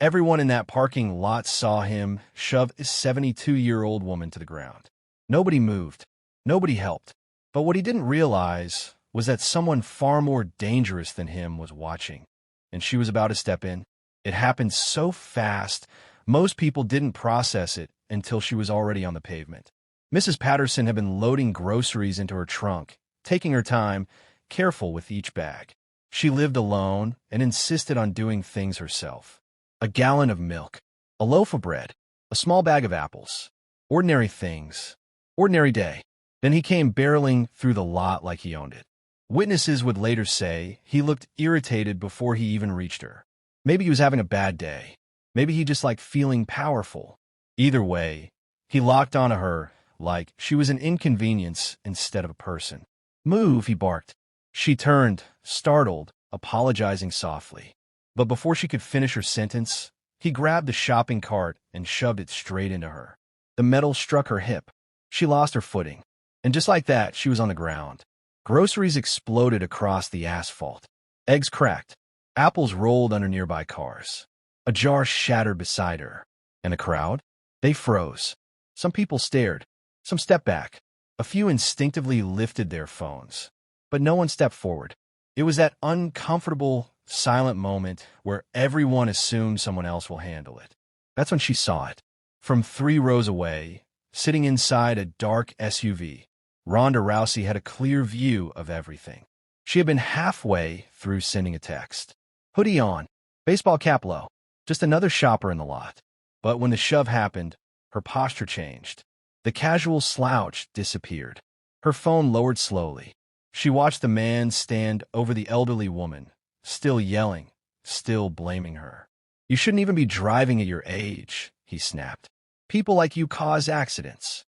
Everyone in that parking lot saw him shove a 72-year-old woman to the ground. Nobody moved. Nobody helped. But what he didn't realize was that someone far more dangerous than him was watching, and she was about to step in. It happened so fast, most people didn't process it until she was already on the pavement. Mrs. Patterson had been loading groceries into her trunk, taking her time, careful with each bag. She lived alone and insisted on doing things herself. A gallon of milk, a loaf of bread, a small bag of apples. Ordinary things. Ordinary day. Then he came barreling through the lot like he owned it. Witnesses would later say he looked irritated before he even reached her. Maybe he was having a bad day. Maybe he just liked feeling powerful. Either way, he locked onto her like she was an inconvenience instead of a person. "Move," he barked. She turned, startled, apologizing softly. But before she could finish her sentence, he grabbed the shopping cart and shoved it straight into her. The metal struck her hip. She lost her footing. And just like that, she was on the ground. Groceries exploded across the asphalt. Eggs cracked. Apples rolled under nearby cars. A jar shattered beside her. And the crowd? They froze. Some people stared. Some stepped back. A few instinctively lifted their phones. But no one stepped forward. It was that uncomfortable, silent moment where everyone assumes someone else will handle it. That's when she saw it. From 3 rows away, sitting inside a dark SUV, Ronda Rousey had a clear view of everything. She had been halfway through sending a text. Hoodie on, baseball cap low, just another shopper in the lot. But when the shove happened, her posture changed. The casual slouch disappeared. Her phone lowered slowly. She watched the man stand over the elderly woman, still yelling, still blaming her. "You shouldn't even be driving at your age," he snapped. "People like you cause accidents."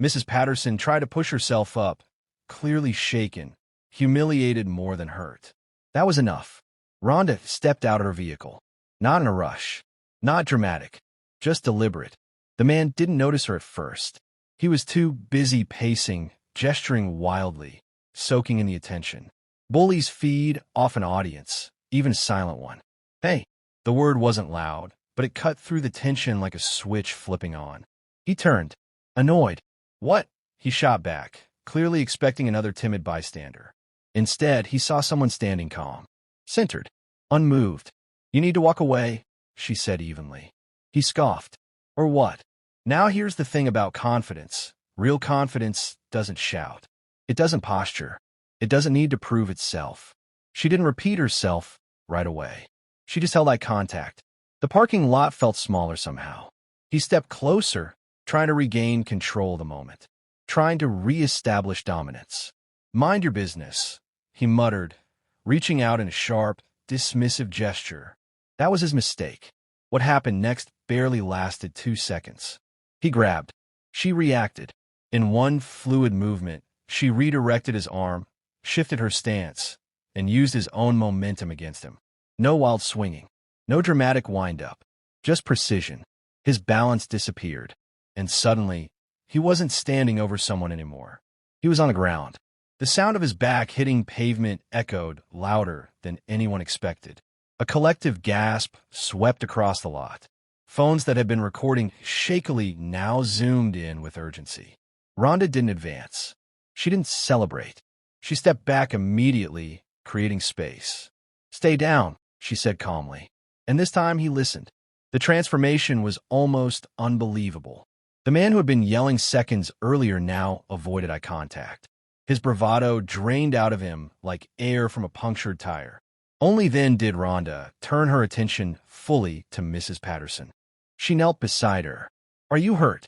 Mrs. Patterson tried to push herself up, clearly shaken, humiliated more than hurt. That was enough. Ronda stepped out of her vehicle. Not in a rush. Not dramatic. Just deliberate. The man didn't notice her at first. He was too busy pacing, gesturing wildly, soaking in the attention. Bullies feed off an audience, even a silent one. "Hey." The word wasn't loud, but it cut through the tension like a switch flipping on. He turned, annoyed. "What?" he shot back, clearly expecting another timid bystander. Instead, he saw someone standing calm, centered, unmoved. "You need to walk away," she said evenly. He scoffed. "Or what?" Now here's the thing about confidence. Real confidence doesn't shout. It doesn't posture. It doesn't need to prove itself. She didn't repeat herself right away. She just held eye contact. The parking lot felt smaller somehow. He stepped closer, trying to regain control of the moment, trying to re-establish dominance. "Mind your business," he muttered, reaching out in a sharp, dismissive gesture. That was his mistake. What happened next barely lasted 2 seconds. He grabbed. She reacted. In one fluid movement, she redirected his arm, shifted her stance, and used his own momentum against him. No wild swinging. No dramatic wind-up. Just precision. His balance disappeared. And suddenly, he wasn't standing over someone anymore. He was on the ground. The sound of his back hitting pavement echoed louder than anyone expected. A collective gasp swept across the lot. Phones that had been recording shakily now zoomed in with urgency. Ronda didn't advance. She didn't celebrate. She stepped back immediately, creating space. "Stay down," she said calmly. And this time he listened. The transformation was almost unbelievable. The man who had been yelling seconds earlier now avoided eye contact. His bravado drained out of him like air from a punctured tire. Only then did Ronda turn her attention fully to Mrs. Patterson. She knelt beside her. "Are you hurt?"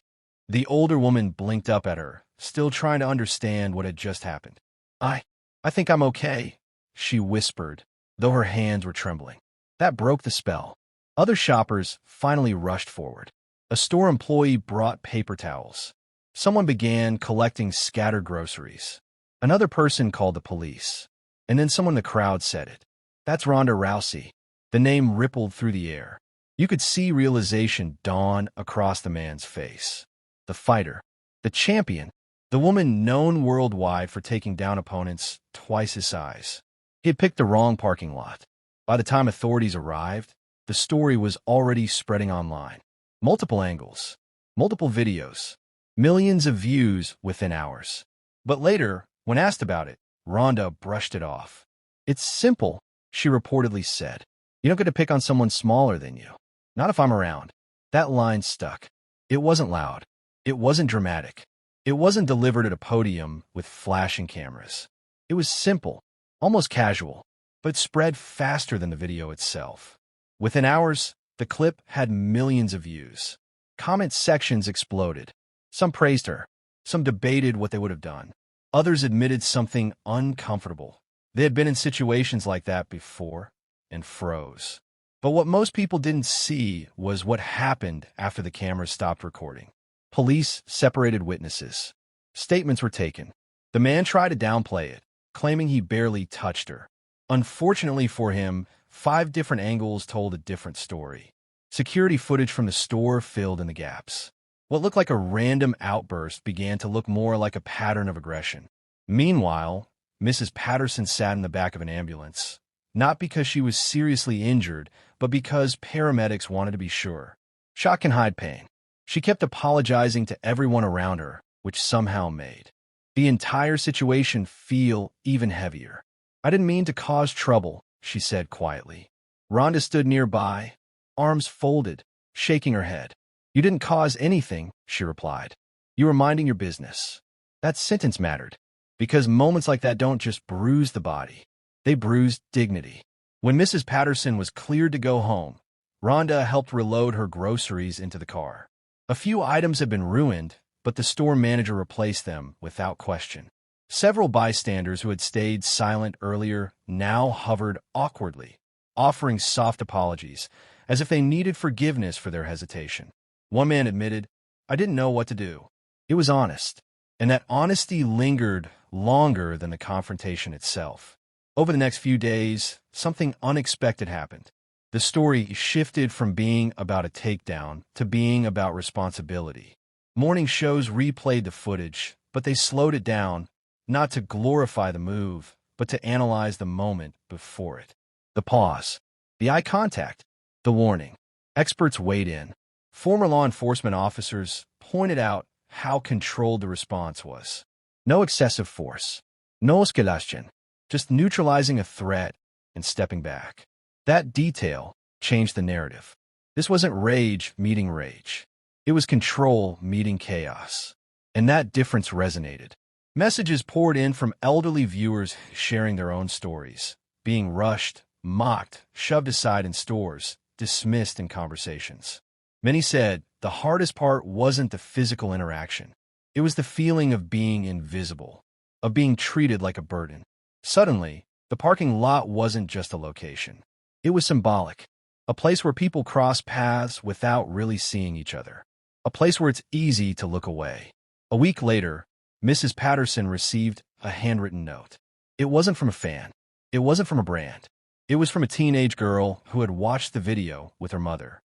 The older woman blinked up at her, still trying to understand what had just happened. I think I'm okay," she whispered, though her hands were trembling. That broke the spell. Other shoppers finally rushed forward. A store employee brought paper towels. Someone began collecting scattered groceries. Another person called the police. And then someone in the crowd said it. "That's Ronda Rousey." The name rippled through the air. You could see realization dawn across the man's face. The fighter. The champion. The woman known worldwide for taking down opponents twice his size. He had picked the wrong parking lot. By the time authorities arrived, the story was already spreading online. Multiple angles, multiple videos, millions of views within hours. But later, when asked about it, Ronda brushed it off. "It's simple," she reportedly said. "You don't get to pick on someone smaller than you. Not if I'm around." That line stuck. It wasn't loud. It wasn't dramatic. It wasn't delivered at a podium with flashing cameras. It was simple, almost casual, but spread faster than the video itself. Within hours, the clip had millions of views. Comment sections exploded. Some praised her. Some debated what they would have done. Others admitted something uncomfortable. They had been in situations like that before and froze. But what most people didn't see was what happened after the cameras stopped recording. Police separated witnesses. Statements were taken. The man tried to downplay it, claiming he barely touched her. Unfortunately for him, 5 different angles told a different story. Security footage from the store filled in the gaps. What looked like a random outburst began to look more like a pattern of aggression. Meanwhile, Mrs. Patterson sat in the back of an ambulance, not because she was seriously injured, but because paramedics wanted to be sure. Shock can hide pain. She kept apologizing to everyone around her, which somehow made the entire situation feel even heavier. "I didn't mean to cause trouble," she said quietly. Ronda stood nearby, arms folded, shaking her head. "You didn't cause anything," she replied. "You were minding your business." That sentence mattered, because moments like that don't just bruise the body. They bruise dignity. When Mrs. Patterson was cleared to go home, Ronda helped reload her groceries into the car. A few items had been ruined, but the store manager replaced them without question. Several bystanders who had stayed silent earlier now hovered awkwardly, offering soft apologies, as if they needed forgiveness for their hesitation. One man admitted, "I didn't know what to do." It was honest, and that honesty lingered longer than the confrontation itself. Over the next few days, something unexpected happened. The story shifted from being about a takedown to being about responsibility. Morning shows replayed the footage, but they slowed it down, not to glorify the move, but to analyze the moment before it. The pause, the eye contact, the warning. Experts weighed in. Former law enforcement officers pointed out how controlled the response was. No excessive force, no escalation, just neutralizing a threat and stepping back. That detail changed the narrative. This wasn't rage meeting rage. It was control meeting chaos. And that difference resonated. Messages poured in from elderly viewers sharing their own stories, being rushed, mocked, shoved aside in stores, dismissed in conversations. Many said the hardest part wasn't the physical interaction. It was the feeling of being invisible, of being treated like a burden. Suddenly, the parking lot wasn't just a location. It was symbolic, a place where people cross paths without really seeing each other, a place where it's easy to look away. A week later, Mrs. Patterson received a handwritten note. It wasn't from a fan. It wasn't from a brand. It was from a teenage girl who had watched the video with her mother.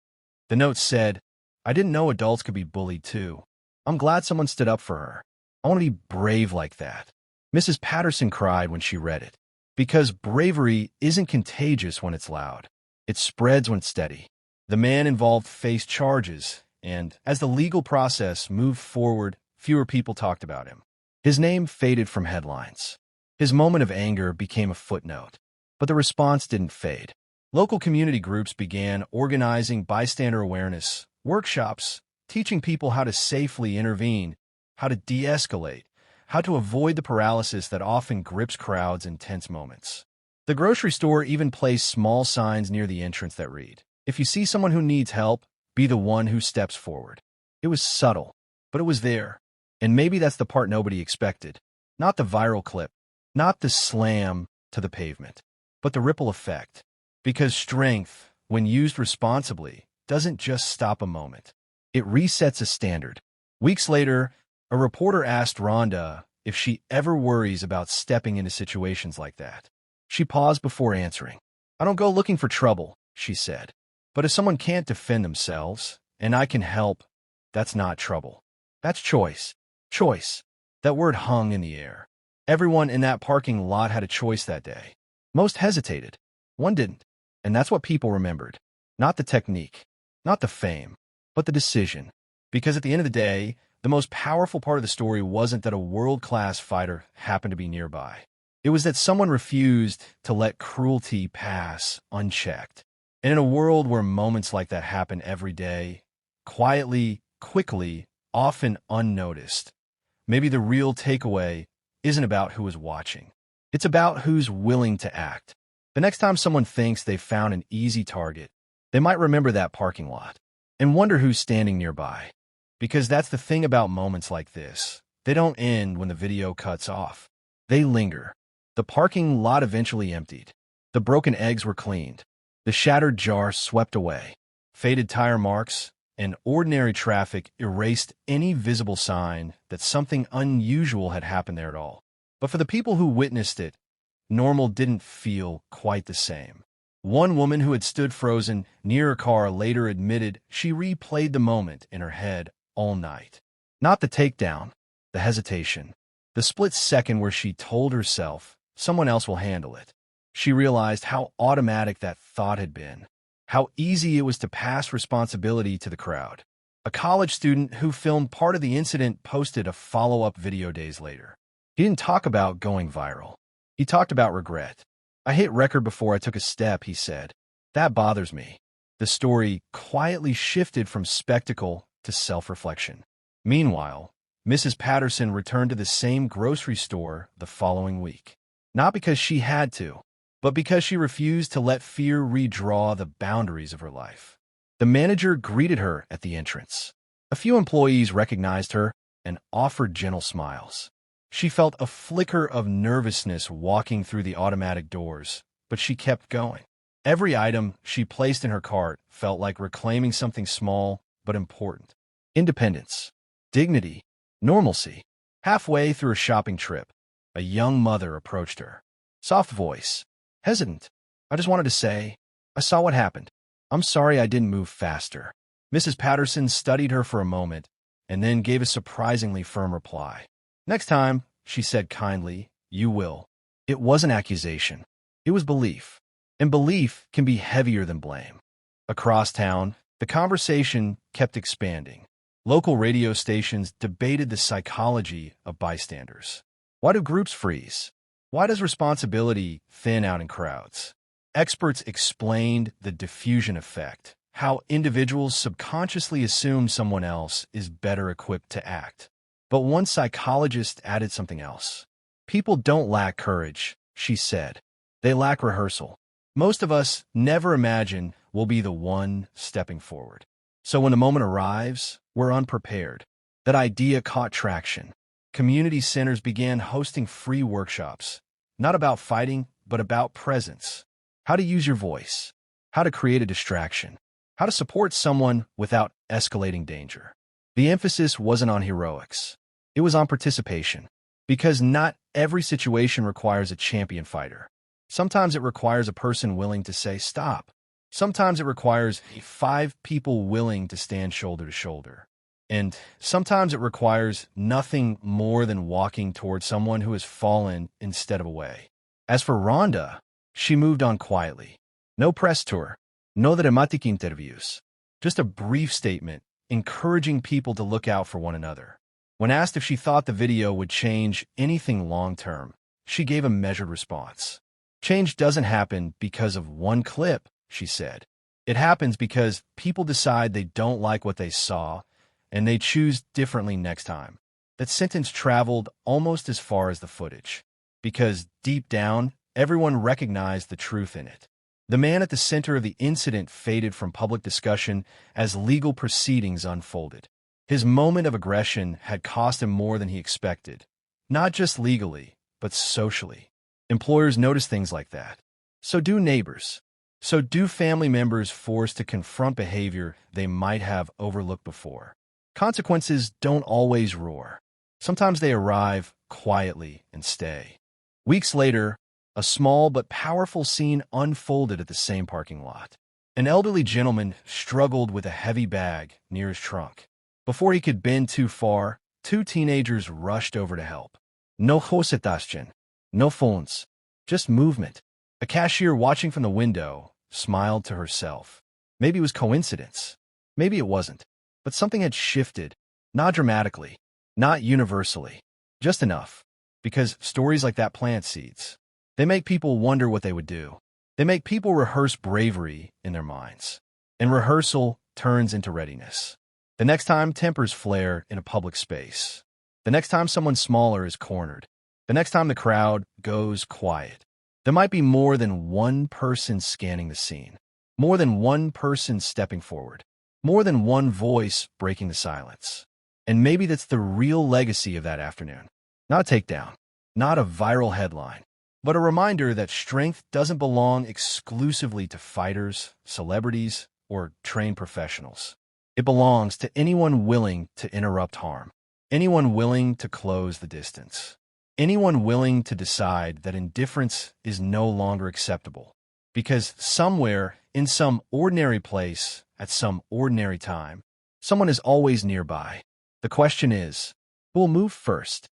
The note said, "I didn't know adults could be bullied too. I'm glad someone stood up for her. I want to be brave like that." Mrs. Patterson cried when she read it. Because bravery isn't contagious when it's loud. It spreads when it's steady. The man involved faced charges, and as the legal process moved forward, fewer people talked about him. His name faded from headlines. His moment of anger became a footnote. But the response didn't fade. Local community groups began organizing bystander awareness workshops, teaching people how to safely intervene, how to de-escalate, how to avoid the paralysis that often grips crowds in tense moments. The grocery store even placed small signs near the entrance that read, "If you see someone who needs help, be the one who steps forward." It was subtle, but it was there. And maybe that's the part nobody expected. Not the viral clip, not the slam to the pavement, but the ripple effect. Because strength, when used responsibly, doesn't just stop a moment. It resets a standard. Weeks later, a reporter asked Ronda if she ever worries about stepping into situations like that. She paused before answering. "I don't go looking for trouble," she said. "But if someone can't defend themselves, and I can help, that's not trouble. That's choice." Choice. That word hung in the air. Everyone in that parking lot had a choice that day. Most hesitated. One didn't. And that's what people remembered. Not the technique, not the fame, but the decision. Because at the end of the day, the most powerful part of the story wasn't that a world-class fighter happened to be nearby. It was that someone refused to let cruelty pass unchecked. And in a world where moments like that happen every day, quietly, quickly, often unnoticed, maybe the real takeaway isn't about who is watching. It's about who's willing to act. The next time someone thinks they've found an easy target, they might remember that parking lot and wonder who's standing nearby. Because that's the thing about moments like this. They don't end when the video cuts off. They linger. The parking lot eventually emptied. The broken eggs were cleaned. The shattered jar swept away. Faded tire marks and ordinary traffic erased any visible sign that something unusual had happened there at all. But for the people who witnessed it, normal didn't feel quite the same. One woman who had stood frozen near her car later admitted she replayed the moment in her head all night. Not the takedown, the hesitation, the split second where she told herself, someone else will handle it. She realized how automatic that thought had been, how easy it was to pass responsibility to the crowd. A college student who filmed part of the incident posted a follow-up video days later. He didn't talk about going viral. He talked about regret. I hit record before I took a step, he said. That bothers me. The story quietly shifted from spectacle to self-reflection. Meanwhile, Mrs. Patterson returned to the same grocery store the following week. Not because she had to, but because she refused to let fear redraw the boundaries of her life. The manager greeted her at the entrance. A few employees recognized her and offered gentle smiles. She felt a flicker of nervousness walking through the automatic doors, but she kept going. Every item she placed in her cart felt like reclaiming something small but important. Independence, dignity, normalcy. Halfway through a shopping trip, a young mother approached her. Soft voice, hesitant. I just wanted to say, I saw what happened. I'm sorry I didn't move faster. Mrs. Patterson studied her for a moment and then gave a surprisingly firm reply. Next time, she said kindly, you will. It wasn't accusation. It was belief. And belief can be heavier than blame. Across town, the conversation kept expanding. Local radio stations debated the psychology of bystanders. Why do groups freeze? Why does responsibility thin out in crowds? Experts explained the diffusion effect, how individuals subconsciously assume someone else is better equipped to act. But one psychologist added something else. People don't lack courage, she said. They lack rehearsal. Most of us never imagine we'll be the one stepping forward. So when the moment arrives, we're unprepared. That idea caught traction. Community centers began hosting free workshops, not about fighting, but about presence. How to use your voice, how to create a distraction, how to support someone without escalating danger. The emphasis wasn't on heroics. It was on participation, because not every situation requires a champion fighter. Sometimes it requires a person willing to say stop. Sometimes it requires 5 people willing to stand shoulder to shoulder. And sometimes it requires nothing more than walking toward someone who has fallen instead of away. As for Ronda, she moved on quietly. No press tour, no dramatic interviews, just a brief statement encouraging people to look out for one another. When asked if she thought the video would change anything long-term, she gave a measured response. Change doesn't happen because of one clip, she said. It happens because people decide they don't like what they saw, and they choose differently next time. That sentence traveled almost as far as the footage, because deep down, everyone recognized the truth in it. The man at the center of the incident faded from public discussion as legal proceedings unfolded. His moment of aggression had cost him more than he expected, not just legally, but socially. Employers notice things like that. So do neighbors. So do family members forced to confront behavior they might have overlooked before. Consequences don't always roar. Sometimes they arrive quietly and stay. Weeks later, a small but powerful scene unfolded at the same parking lot. An elderly gentleman struggled with a heavy bag near his trunk. Before he could bend too far, 2 teenagers rushed over to help. No hositación, no phones, just movement. A cashier watching from the window smiled to herself. Maybe it was coincidence. Maybe it wasn't. But something had shifted, not dramatically, not universally, just enough. Because stories like that plant seeds. They make people wonder what they would do. They make people rehearse bravery in their minds. And rehearsal turns into readiness. The next time tempers flare in a public space. The next time someone smaller is cornered. The next time the crowd goes quiet. There might be more than one person scanning the scene. More than one person stepping forward. More than one voice breaking the silence. And maybe that's the real legacy of that afternoon. Not a takedown, not a viral headline, but a reminder that strength doesn't belong exclusively to fighters, celebrities, or trained professionals. It belongs to anyone willing to interrupt harm, anyone willing to close the distance, anyone willing to decide that indifference is no longer acceptable. Because somewhere, in some ordinary place, at some ordinary time, someone is always nearby. The question is, who will move first?